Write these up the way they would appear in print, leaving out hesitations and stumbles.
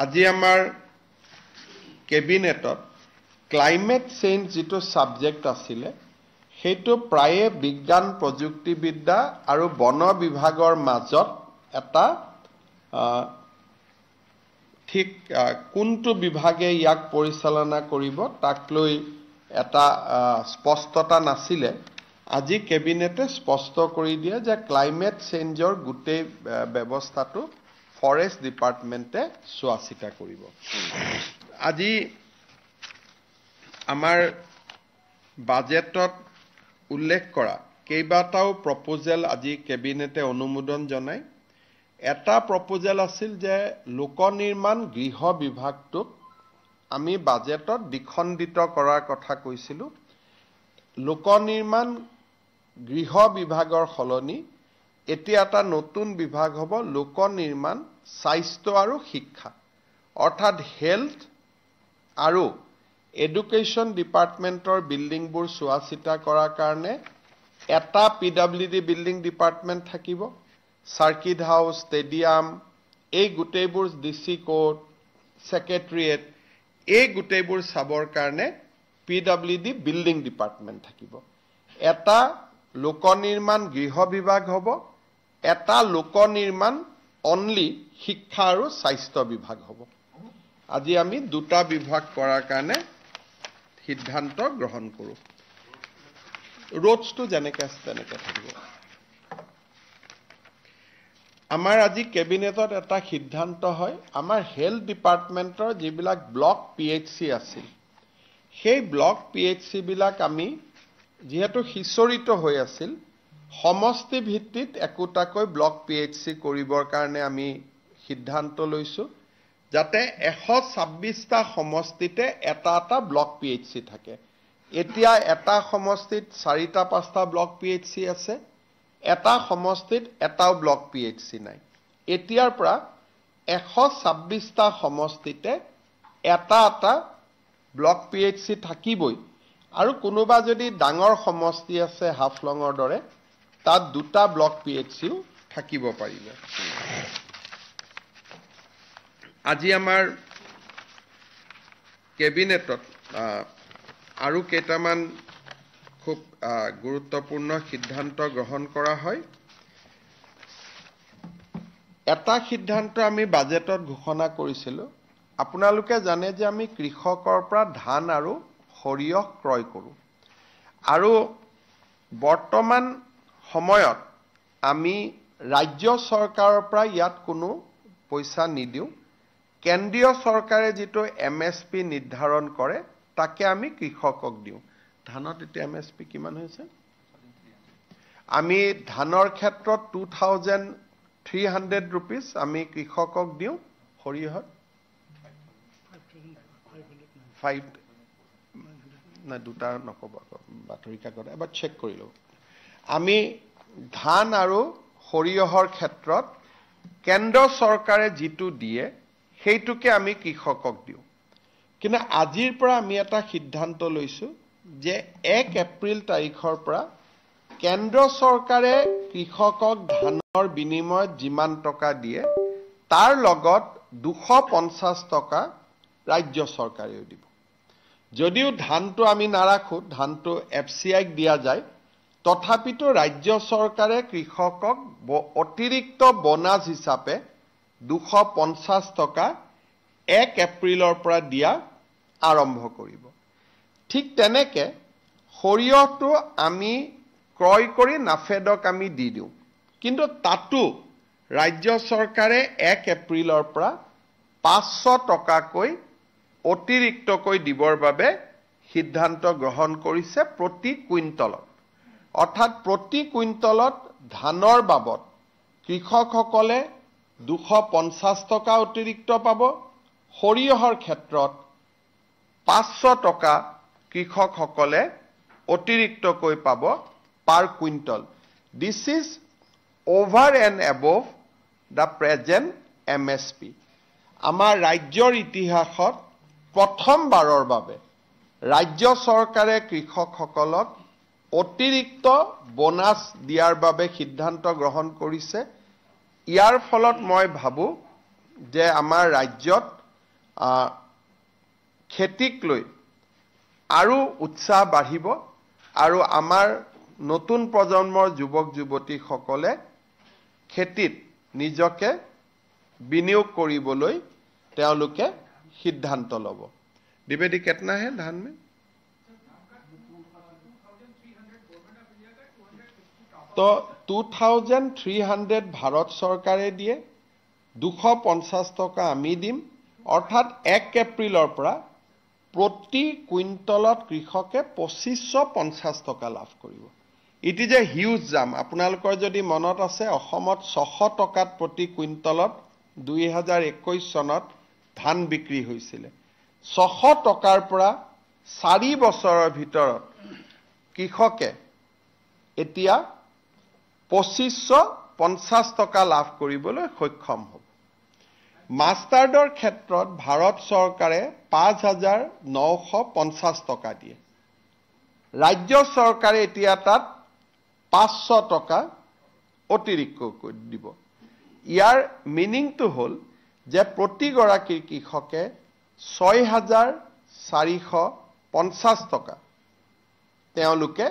আজি আমাৰ কেবিনেটত ক্লাইমেট চেঞ্জ যেটো সাবজেক্ট আছিলে সেইটো প্ৰায়ে বিজ্ঞান প্ৰযুক্তিবিদ্যা আৰু বন বিভাগৰ মাজত এটা ঠিক কোনটো বিভাগে ইয়াক পৰিচালনা কৰিব তাক লৈ এটা স্পষ্টতা নাছিলে আজি কেবিনেটে স্পষ্ট কৰি দিয়ে যে ক্লাইমেট চেঞ্জৰ গোটেই ব্যৱস্থাটো ফৰেষ্ট ডিপাৰ্টমেন্টে চোৱাচিতা কৰিব আজি আমাৰ বাজেটত উল্লেখ কৰা কেইবাটাও প্ৰপোজাল আজি কেবিনেটে অনুমোদন জনায় এটা প্ৰপোজাল আছিল যে লোক নিৰ্মাণ গৃহ বিভাগটোক আমি বাজেটত দ্বিখণ্ডিত কৰাৰ কথা কৈছিলো লোক নিৰ্মাণ গৃহ বিভাগৰ সলনি এতিয়া এটা নতুন বিভাগ হ'ব লোক নিৰ্মাণ স্বাস্থ্য আৰু শিক্ষা অৰ্থাৎ হেলথ আৰু এডুকেশ্যন ডিপাৰ্টমেন্টৰ বিল্ডিংবোৰ চোৱাচিতা কৰাৰ কাৰণে এটা পিডব্লিউডি বিল্ডিং ডিপাৰ্টমেন্ট থাকিব সাৰ্কিট হাউস ষ্টেডিয়াম এই গোটেইবোৰ ডিসি কোৰ্ট সেক্ৰেটাৰিয়েট এই গোটেইবোৰ চাবৰ কাৰণে পিডব্লিউডি বিল্ডিং ডিপাৰ্টমেন্ট থাকিব এটা লোক নিৰ্মাণ গৃহ বিভাগ হ'ব এটা লোক নিৰ্মাণ অনলি শিক্ষা আৰু স্বাস্থ্য বিভাগ হ'ব আজি আমি দুটা বিভাগ কৰাৰ কাৰণে সিদ্ধান্ত গ্ৰহণ কৰো ৰোডছটো যেনেকৈ আছে তেনেকৈ থাকিব আমাৰ আজি কেবিনেটত এটা সিদ্ধান্ত হয় আমাৰ হেলথ ডিপাৰ্টমেন্টৰ যিবিলাক ব্লক পিএইচসি আছিল সেই ব্লক পিএইচসি বিলাক আমি যেহেতু হিচৰিত হৈ আছিল সমষ্টি ভিত্তিত একোটাকৈ ব্লক পিএইচসি কৰিবৰ কাৰণে আমি সিদ্ধান্ত লৈছো যাতে 126টা সমষ্টিতে এটা এটা ব্লক পিএইচসি থাকে এতিয়া এটা সমষ্টিত 4টা 5টা ব্লক পিএইচসি আছে এটা সমষ্টিত এটাও ব্লক পিএইচসি নাই এতিয়াৰ পৰা 126টা সমষ্টিতে এটা এটা ব্লক পিএইচসি থাকিবই আৰু কোনোবা যদি ডাঙৰ সমষ্টি আছে হাফলঙৰ দৰে তাত দুটা ব্লক পিএইচসিও থাকিব পাৰিব আজি আমাৰ কেবিনেটত আৰু কেইটামান খুব গুৰুত্বপূৰ্ণ সিদ্ধান্ত গ্ৰহণ কৰা হয় এটা সিদ্ধান্ত আমি বাজেটত ঘোষণা কৰিছিলো আপোনালোকে জানে যে আমি কৃষকৰ পৰা ধান আৰু সৰিয়হ ক্ৰয় কৰো আৰু বৰ্তমান সময়ত আমি ৰাজ্য চৰকাৰৰ পৰা ইয়াত কোনো পইচা নিদিও কেন্দ্ৰীয় চৰকাৰে যেটো এমএসপি নিৰ্ধাৰণ কৰে তাকে আমি কৃষকক দিও ধানত এতিয়া এমএসপি কিমান হৈছে আমি ধানৰ ক্ষেত্ৰত 2300 rupees আমি কৃষকক দিও সৰিয়হত 5 না দুটা নকব বাতৰি কাকত এবাৰ চেক কৰি লও আমি ধান আৰু সৰিয়হৰ ক্ষেত্ৰত কেন্দ্ৰ চৰকাৰে যেটো দিয়ে সেইটোকে আমি কৃষকক দিও কিন্তু আজিৰ পৰা আমি এটা সিদ্ধান্ত লৈছো যে 1 এপ্ৰিল তাৰিখৰ পৰা কেন্দ্ৰ চৰকাৰে কৃষকক ধানৰ বিনিময়ত যিমান টকা দিয়ে তাৰ লগত 250 টকা ৰাজ্য চৰকাৰেও দিব যদিও ধানটো আমি নাৰাখো ধানটো এফসিআইক দিয়া যায় তথাপিতো ৰাজ্য চৰকাৰে কৃষকক অতিৰিক্ত বোনাস হিচাপে 250 টকা 1 এপ্ৰিলৰ পৰা দিয়া আৰম্ভ কৰিব ঠিক তেনেকে সৰিয়হটো আমি ক্ৰয় কৰি নাফেডক আমি দি দিও কিন্তু তাতো ৰাজ্য চৰকাৰে 1 এপ্ৰিলৰ পৰা 500 টকাকৈ অতিৰিক্তকৈ দিবৰ বাবে সিদ্ধান্ত গ্ৰহণ কৰিছে প্ৰতি কুইণ্টলত অৰ্থাৎ প্ৰতি কুইণ্টলত ধানৰ বাবদ কৃষকসকলে 250 টকা অতিৰিক্ত পাব সৰিয়হৰ ক্ষেত্ৰত 500 টকা কৃষকসকলে অতিৰিক্তকৈ পাব পাৰ quintal this is over and above the present MSP আমাৰ ৰাজ্যৰ ইতিহাসত প্ৰথমবাৰৰ বাবে ৰাজ্য চৰকাৰে কৃষকসকলক অতিৰিক্ত বোনাস দিয়াৰ বাবে সিদ্ধান্ত গ্ৰহণ কৰিছে ইয়াৰ ফলত মই ভাবো যে আমাৰ ৰাজ্যত খেতিক লৈ আৰু উৎসাহ বাঢ়িব আৰু আমাৰ নতুন প্ৰজন্মৰ যুৱক যুৱতীসকলে খেতিত নিজকে বিনিয়োগ কৰিবলৈ তেওঁলোকে সিদ্ধান্ত ল'ব। द्विवेदी कितना है धान में? तो 2300 भारत सरकारे दिए, 250 टका आमी दिम, अर्थात 1 एप्रिলৰ পৰা प्रति कुइन्टলত কৃষকে 2550 টকা লাভ কৰিব। ইট ইজ এ হিউজ জাম। আপোনালোকৰ যদি মনত আছে অসমত 600 টকাত প্ৰতি কুইন্টলত 2021 চনত ধান বিক্ৰী হৈছিল। 600 টকাৰ পৰা 4 বছৰৰ ভিতৰত কৃষকে এতিয়া 2550 টকা লাভ কৰিবলৈ সক্ষম হ'ব। মাষ্টাৰ্ডৰ ক্ষেত্ৰত ভাৰত চৰকাৰে 5950 টকা দিয়ে। ৰাজ্য চৰকাৰে এতিয়া তাত 500 টকা অতিৰিক্তকৈ দিব। ইয়াৰ মিনিংটো হ'ল যে প্ৰতিগৰাকী কৃষকে 6450 টকা তেওঁলোকে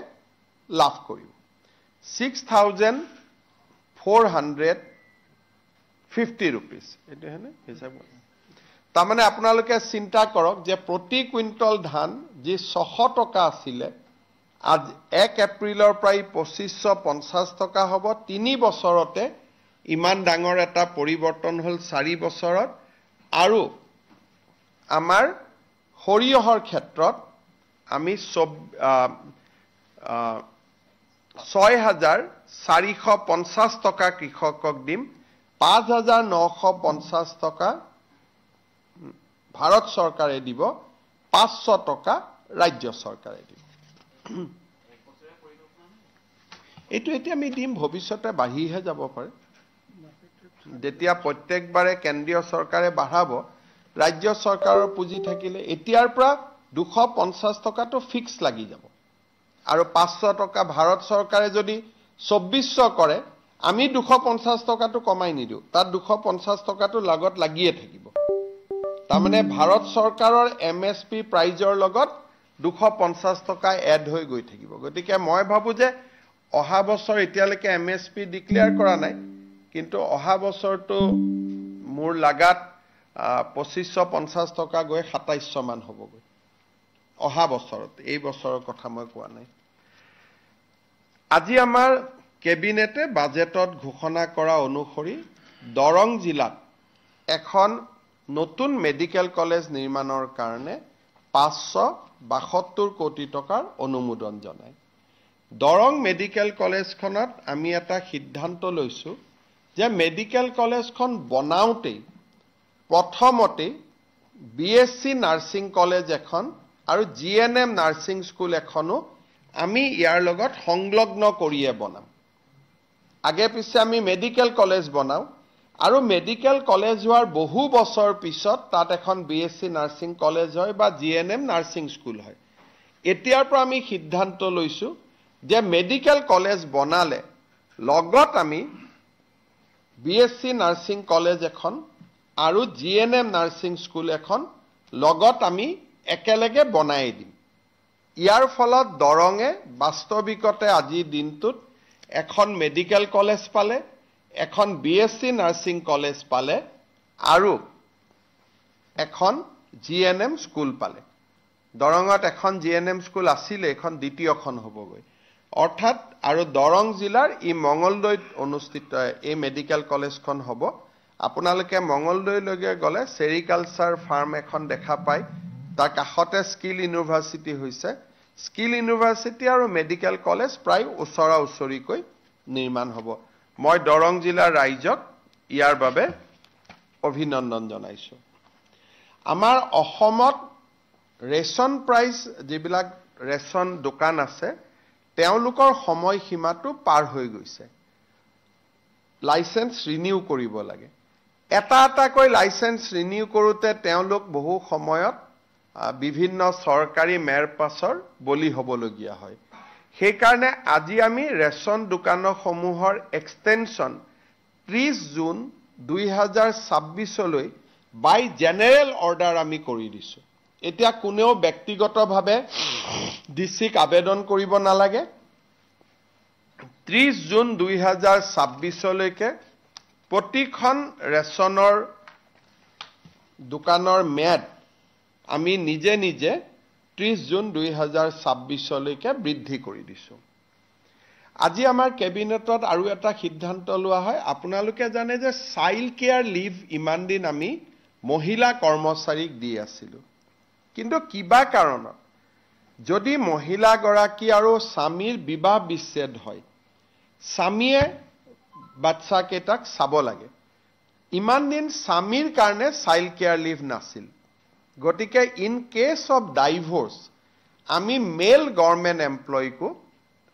লাভ কৰিব। 6450 rupees এটো হেনে হিচাপ কৰে। তাৰমানে আপোনালোকে চিন্তা কৰক যে প্ৰতি কুইন্টল ধান যি 600 টকা আছিল আজ 1 এপ্ৰিলৰ পৰা 2550 টকা হ'ব। 3 বছৰতে ইমান ডাঙৰ এটা পৰিৱৰ্তন হ'ল 4 বছৰত। আৰু আমাৰ সৰিয়হৰ ক্ষেত্ৰত আমি 6450 টকা কৃষকক দিম, 5950 টকা ভাৰত চৰকাৰে দিব, 500 টকা ৰাজ্য চৰকাৰে দিব। এইটো এতিয়া আমি দিম, ভৱিষ্যতে বাঢ়িহে যাব পাৰে। যেতিয়া প্ৰত্যেকবাৰে কেন্দ্ৰীয় চৰকাৰে বাঢ়াব, ৰাজ্য চৰকাৰৰ পুঁজি থাকিলে এতিয়াৰ পৰা 250 টকাটো ফিক্স লাগি যাব। আৰু 500 টকা ভাৰত চৰকাৰে যদি 2400 কৰে, আমি 250 টকাটো কমাই নিদিও, তাত 250 টকাটো লগত লাগিয়ে থাকিব। তাৰমানে ভাৰত চৰকাৰৰ MSP প্ৰাইজৰ লগত 250 টকা এড হৈ গৈ থাকিব। গতিকে মই ভাবো যে অহা বছৰ এতিয়ালৈকে MSP ডিক্লেয়াৰ কৰা নাই, কিন্তু অহা বছৰটো মোৰ লাগাত 2550 টকা গৈ 2700 মান হ'বগৈ অহা বছৰত। এই বছৰৰ কথা মই কোৱা নাই। আজি আমাৰ কেবিনেটে বাজেটত ঘোষণা কৰা অনুসৰি দৰং জিলাত এখন নতুন মেডিকেল কলেজ নিৰ্মাণৰ কাৰণে 572 কোটি টকাৰ অনুমোদন জনায়। দৰং মেডিকেল কলেজখনত আমি এটা সিদ্ধান্ত লৈছো যে মেডিকেল কলেজখন বনাওঁতেই প্ৰথমতে BSc নাৰ্ছিং কলেজ এখন আৰু GNM নাৰ্ছিং স্কুল এখনো আমি ইয়াৰ লগত সংলগ্ন কৰিয়ে বনাম। আগে পিছে আমি মেডিকেল কলেজ বনাও আৰু মেডিকেল কলেজ হোৱাৰ বহু বছৰ পিছত তাত এখন BSc নাৰ্ছিং কলেজ হয় বা GNM নাৰ্ছিং স্কুল হয়। এতিয়াৰ পৰা আমি সিদ্ধান্ত লৈছো যে মেডিকেল কলেজ বনালে লগত আমি BSc নাৰ্ছিং কলেজ এখন আৰু GNM নাৰ্ছিং স্কুল এখন লগত আমি একেলগে বনাই দিম। ইয়াৰ ফলত দৰঙে বাস্তৱিকতে আজিৰ দিনটোত এখন মেডিকেল কলেজ পালে, এখন BSc নাৰ্ছিং কলেজ পালে আৰু এখন GNM স্কুল পালে। দৰঙত এখন GNM স্কুল আছিলে, এখন দ্বিতীয়খন হ'বগৈ। অৰ্থাৎ আৰু দৰং জিলাৰ ই মঙলদৈত অনুষ্ঠিত এই মেডিকেল কলেজখন হ'ব। আপোনালোকে মঙলদৈলৈকে গ'লে সেৰিকালচাৰ ফাৰ্ম এখন দেখা পায়, তাৰ কাষতে স্কিল ইউনিভাৰ্চিটি হৈছে। স্কিল ইউনিভাৰ্চিটি আৰু মেডিকেল কলেজ প্ৰায় ওচৰা ওচৰিকৈ নিৰ্মাণ হ'ব। মই দৰং জিলাৰ ৰাইজক ইয়াৰ বাবে অভিনন্দন জনাইছো। আমাৰ অসমত ৰেচন প্ৰাইচ যিবিলাক ৰেচন দোকান আছে তেওঁলোকৰ সময়সীমাটো পাৰ হৈ গৈছে। লাইসেন্স ৰিনিউ কৰিব লাগে। এটা এটাকৈ লাইসেন্স ৰিনিউ কৰোঁতে তেওঁলোক বহু সময়ত বিভিন্ন চৰকাৰী মেৰ পাছৰ বলি হ'বলগীয়া হয়। সেইকাৰণে আজি আমি ৰেচন দোকানসমূহৰ এক্সটেনশ্যন 30 জুন 2026লৈ বাই জেনেৰেল অৰ্ডাৰ আমি কৰি দিছোঁ। এতিয়া কোনেও ব্যক্তিগতভাৱে ডিচিক আবেদন কৰিব নালাগে। 30 জুন 2026লৈকে প্ৰতিখন ৰেচনৰ দোকানৰ ম্যাদ আমি নিজে নিজে 30 জুন 2026লৈকে বৃদ্ধি কৰি দিছোঁ। আজি আমাৰ কেবিনেটত আৰু এটা সিদ্ধান্ত লোৱা হয়। আপোনালোকে জানে যে চাইল্ড কেয়াৰ লিভ ইমান দিন আমি মহিলা কৰ্মচাৰীক দি আছিলোঁ, কিন্তু কিবা কাৰণত যদি মহিলাগৰাকী আৰু স্বামীৰ বিবাহ বিচ্ছেদ হয়, স্বামীয়ে বাচ্চাকেইটাক চাব লাগে। ইমান দিন স্বামীৰ কাৰণে চাইল্ড কেয়াৰ লিভ নাছিল। গতিকে ইন কেছ অফ ডাইভোৰ্চ আমি মেল গভৰ্ণমেণ্ট এমপ্লয়ীকো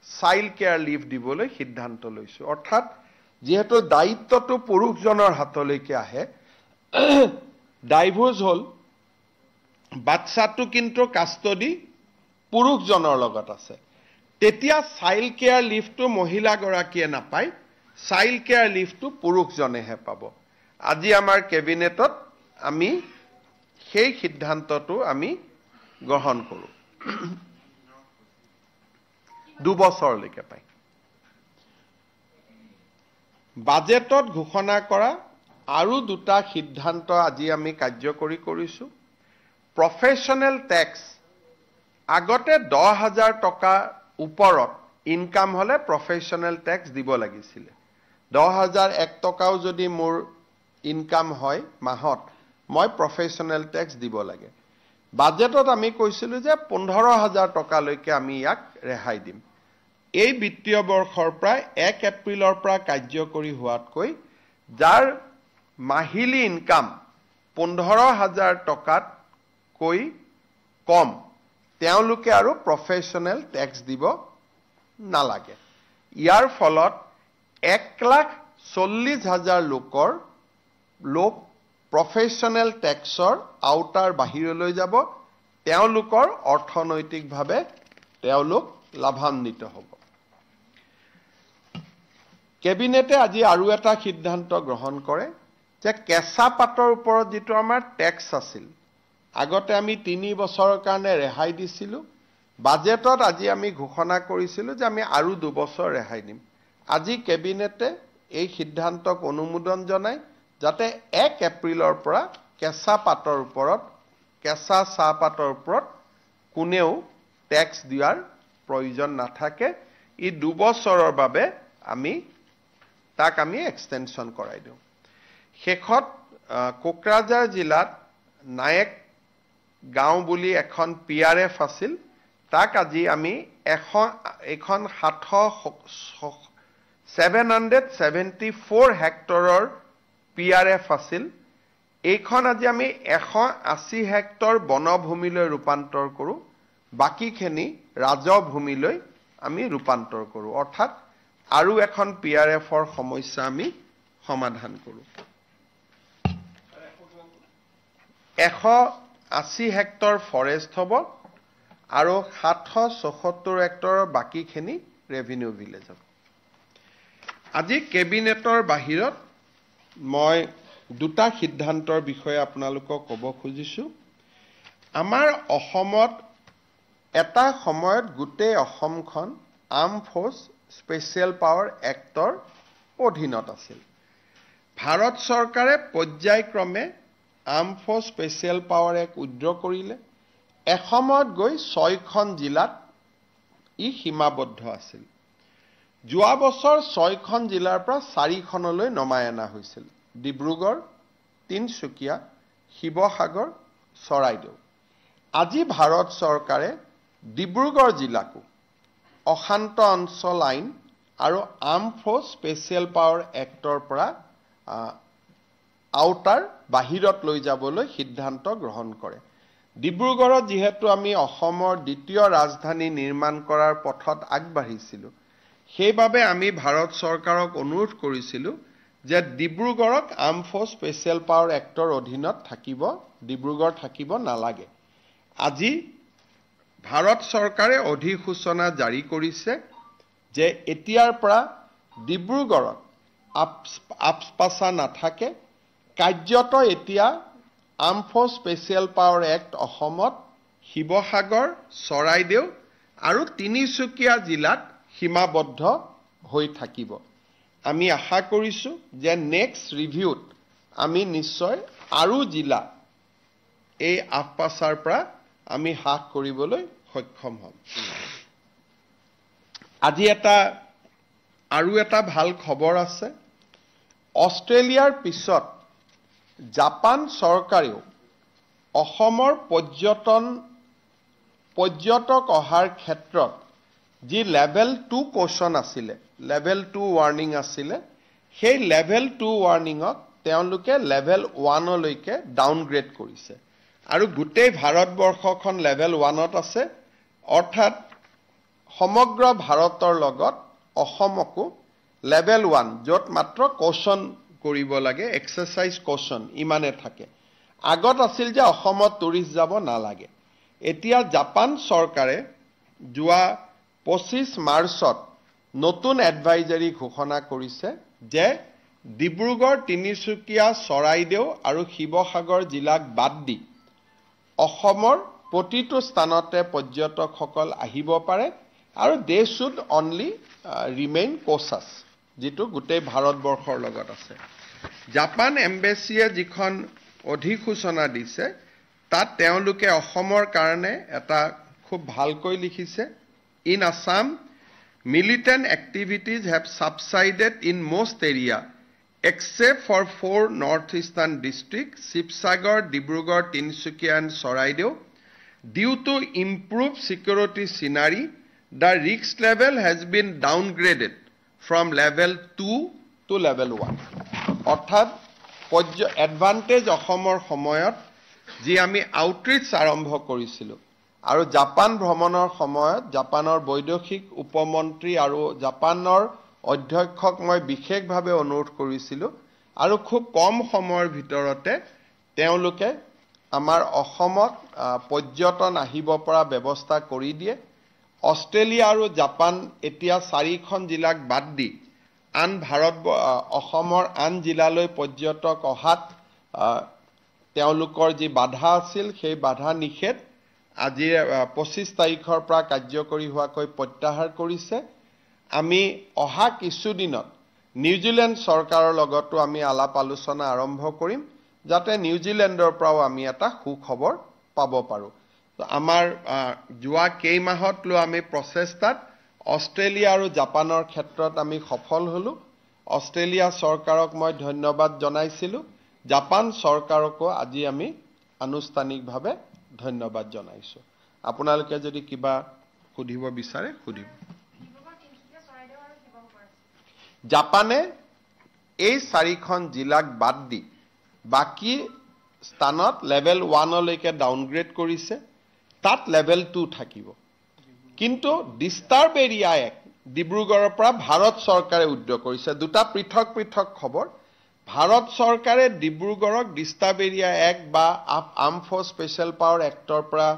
চাইল্ড কেয়াৰ লিভ দিবলৈ সিদ্ধান্ত লৈছোঁ। অৰ্থাৎ যিহেতু দায়িত্বটো পুৰুষজনৰ হাতলৈকে আহে, ডাইভোৰ্চ হ'ল, বাচ্চাটো কিন্তু কাষ্টডি পুৰুষজনৰ লগত আছে, তেতিয়া চাইল্ড কেয়াৰ লিভটো মহিলাগৰাকীয়ে নাপায়, চাইল্ড কেয়াৰ লিভটো পুৰুষজনেহে পাব। আজি আমাৰ কেবিনেটত আমি সেই সিদ্ধান্তটো আমি গ্ৰহণ কৰোঁ। 2 বছৰলৈকে পায়। বাজেটত ঘোষণা কৰা আৰু 2টা সিদ্ধান্ত আজি আমি কাৰ্যকৰী কৰিছোঁ। প্ৰফেশ্যনেল টেক্স আগতে 10,000 টকা ওপৰত ইনকাম হ'লে প্ৰফেশ্যনেল টেক্স দিব লাগিছিলে। 10,001 টকাও যদি মোৰ ইনকাম হয় মাহত, মই প্ৰফেশ্যনেল টেক্স দিব লাগে। বাজেটত আমি কৈছিলোঁ যে 15,000 টকালৈকে আমি ইয়াক ৰেহাই দিম। এই বিত্তীয় বৰ্ষৰ পৰা 1 এপ্ৰিলৰ পৰা কাৰ্যকৰী হোৱাতকৈ যাৰ মাহিলী ইনকাম 15,000 টকাতকৈ কম, তেওঁলোকে আৰু প্ৰফেশ্যনেল টেক্স দিব নালাগে। ইয়াৰ ফলত 1,40,000 লোক প্ৰফেশ্যনেল টেক্সৰ আওতাৰ বাহিৰলৈ যাব। তেওঁলোকৰ অৰ্থনৈতিকভাৱে তেওঁলোক লাভান্বিত হ'ব। কেবিনেটে আজি আৰু এটা সিদ্ধান্ত গ্ৰহণ কৰে যে কেঁচা পাতৰ ওপৰত যিটো আমাৰ টেক্স আছিল, আগতে আমি 3 বছৰৰ কাৰণে ৰেহাই দিছিলোঁ। বাজেটত আজি আমি ঘোষণা কৰিছিলোঁ যে আমি আৰু 2 বছৰ ৰেহাই দিম। আজি কেবিনেটে এই সিদ্ধান্তক অনুমোদন জনায় যাতে 1 এপ্ৰিলৰ পৰা কেঁচা পাতৰ ওপৰত, কেঁচা চাহপাতৰ ওপৰত কোনেও টেক্স দিয়াৰ প্ৰয়োজন নাথাকে। ই 2 বছৰৰ বাবে তাক আমি এক্সটেনশ্যন কৰাই দিওঁ। শেষত কোকৰাঝাৰ জিলাত নায়েক গাঁও বুলি এখন PRF আছিল, তাক আজি আমি এইখন 774 হেক্টৰৰ PRF আছিল। এইখন আজি আমি 180 হেক্টৰ বনভূমিলৈ ৰূপান্তৰ কৰোঁ, বাকীখিনি ৰাজহ ভূমিলৈ আমি ৰূপান্তৰ কৰোঁ। অৰ্থাৎ আৰু এখন PRFৰ সমস্যা আমি সমাধান কৰোঁ। 180 হেক্টৰ ফৰেষ্ট হ'ব আৰু 774 হেক্টৰৰ বাকীখিনি ৰেভিনিউ ভিলেজ হ'ব। আজি কেবিনেটৰ বাহিৰত মই 2টা সিদ্ধান্তৰ বিষয়ে আপোনালোকক ক'ব খুজিছোঁ। আমাৰ অসমত এটা সময়ত গোটেই অসমখন আৰ্ম ফ'ৰ্চ স্পেচিয়েল পাৱাৰ এক্টৰ অধীনত আছিল। ভাৰত চৰকাৰে পৰ্যায়ক্ৰমে arm forces special power act withdraw কৰিলে। এসময়ত গৈ 6খন জিলাত ই সীমাবদ্ধ আছিল। যোৱা বছৰ 6খন জিলাৰ পৰা 4খনলৈ নমাই অনা হৈছিল: ডিব্ৰুগড়, তিনচুকীয়া, শিৱসাগৰ, চৰাইদেউ। আজি ভাৰত চৰকাৰে ডিব্ৰুগড় জিলাকো অশান্ত অঞ্চল আইন আৰু arm forces special power actor পৰা আওতাৰ বাহিৰত লৈ যাবলৈ সিদ্ধান্ত গ্ৰহণ কৰে। ডিব্ৰুগড়ত যিহেতু আমি অসমৰ 2য় ৰাজধানী নিৰ্মাণ কৰাৰ পথত আগবাঢ়িছিলোঁ, সেইবাবে আমি ভাৰত চৰকাৰক অনুৰোধ কৰিছিলোঁ যে ডিব্ৰুগড়ক আৰ্ম ফ'ৰ্চ স্পেচিয়েল পাৱাৰ এক্টৰ অধীনত থাকিব, ডিব্ৰুগড় থাকিব নালাগে। আজি ভাৰত চৰকাৰে অধিসূচনা জাৰি কৰিছে যে এতিয়াৰ পৰা ডিব্ৰুগড়ত আপস্পাচা নাথাকে। কাৰ্যত এতিয়া arm forces special power act অসমত শিৱসাগৰ, চৰাইদেউ আৰু তিনিচুকীয়া জিলাত সীমাবদ্ধ হৈ থাকিব। আমি আশা কৰিছোঁ যে নেক্সট ৰিভিউত আমি নিশ্চয় আৰু জিলা এই আফপাচাৰ পৰা আমি হ্ৰাস কৰিবলৈ সক্ষম হ'ম। আজি আৰু এটা ভাল খবৰ আছে। অষ্ট্ৰেলিয়াৰ পিছত জাপান চৰকাৰেও অসমৰ পৰ্যটক অহাৰ ক্ষেত্ৰত যি লেভেল 2 কোৱেশ্যন আছিলে, লেভেল 2 ৱাৰ্ণিং আছিলে, সেই লেভেল 2 ৱাৰ্ণিঙক তেওঁলোকে লেভেল 1লৈকে ডাউনগ্ৰেড কৰিছে। আৰু গোটেই ভাৰতবৰ্ষখন লেভেল 1ত আছে, অৰ্থাৎ সমগ্ৰ ভাৰতৰ লগত অসমকো লেভেল 1, য'ত মাত্ৰ কোৱেশ্যন কৰিব লাগে, এক্সাৰচাইজ কোৱেশ্যন ইমানে থাকে। আগত আছিল যে অসমত টুৰিষ্ট যাব নালাগে। এতিয়া জাপান চৰকাৰে যোৱা 25 মাৰ্চত নতুন এডভাইজাৰী ঘোষণা কৰিছে যে ডিব্ৰুগড়, তিনিচুকীয়া, চৰাইদেউ আৰু শিৱসাগৰ জিলাক বাদ দি অসমৰ প্ৰতিটো স্থানতে পৰ্যটকসকল আহিব পাৰে আৰু দে শুড অনলি ৰিমেইন কোচাছ, যিটো গোটেই ভাৰতবৰ্ষৰ লগত আছে। জাপান এম্বেচিয়ে যিখন অধিসূচনা দিছে তাত তেওঁলোকে অসমৰ কাৰণে এটা খুব ভালকৈ লিখিছে। In Assam, militant activities have subsided in most area except for 4 northeastern districts, Shivsagar, Dibrugarh, Tinsukia and Soraideo. Due to improved security scenery, the risk level has been downgraded from level 2 to level 1. অৰ্থাৎ advantage অসমৰ সময়ত যি আমি outreach আৰম্ভ কৰিছিলোঁ আৰু Japan ভ্ৰমণৰ সময়ত জাপানৰ বৈদেশিক উপমন্ত্ৰী আৰু জাপানৰ অধ্যক্ষক মই বিশেষভাৱে অনুৰোধ কৰিছিলোঁ আৰু খুব কম সময়ৰ ভিতৰতে তেওঁলোকে আমাৰ অসমত পৰ্যটন আহিব পৰা ব্যৱস্থা কৰি দিয়ে। অষ্ট্ৰেলিয়া আৰু জাপান এতিয়া 4খন জিলাক বাদ দি অসমৰ আন জিলালৈ পৰ্যটক অহাত তেওঁলোকৰ যি বাধা আছিল সেই বাধা নিষেধ আজি 25 তাৰিখৰ পৰা কাৰ্যকৰী হোৱাকৈ প্ৰত্যাহাৰ কৰিছে। আমি অহা কিছুদিনত নিউজিলেণ্ড চৰকাৰৰ লগতো আমি আলাপ আলোচনা আৰম্ভ কৰিম, যাতে নিউজিলেণ্ডৰ পৰাও আমি এটা সুখবৰ পাব পাৰোঁ। আমাৰ যোৱা কেইমাহত লৈ আমি প্ৰচেষ্টাত অষ্ট্ৰেলিয়া আৰু জাপানৰ ক্ষেত্ৰত আমি সফল হ'লোঁ। অষ্ট্ৰেলিয়া চৰকাৰক মই ধন্যবাদ জনাইছিলোঁ, জাপান চৰকাৰকো আজি আমি আনুষ্ঠানিকভাৱে ধন্যবাদ জনাইছোঁ। আপোনালোকে যদি কিবা সুধিব বিচাৰে সুধিব। জাপানে এই 4খন জিলাক বাদ দি বাকী স্থানত লেভেল 1লৈকে ডাউনগ্ৰেড কৰিছে, তাত লেভেল 2 থাকিব। কিন্তু ডিষ্টাৰ্ব এৰিয়া এক্ট ডিব্ৰুগড়ৰ পৰা ভাৰত চৰকাৰে উদ্যোগ কৰিছে। দুটা পৃথক পৃথক খবৰ। ভাৰত চৰকাৰে ডিব্ৰুগড়ক ডিষ্টাৰ্ব এৰিয়া এক্ট বা arm forces special power actor পৰা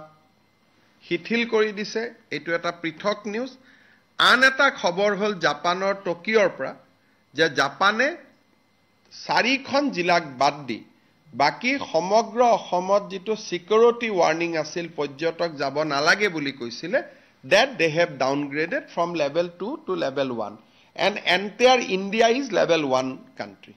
শিথিল কৰি দিছে, এইটো এটা পৃথক নিউজ। আন এটা খবৰ হ'ল জাপানৰ টকিঅ'ৰ পৰা যে জাপানে 4খন জিলাক বাদ দি বাকী সমগ্ৰ অসমত যিটো সিকিউৰিটি ৱাৰ্ণিং আছিল, পৰ্যটক যাব নালাগে বুলি কৈছিলে, that they have downgraded from level 2 to level 1 and entire India is level 1 country.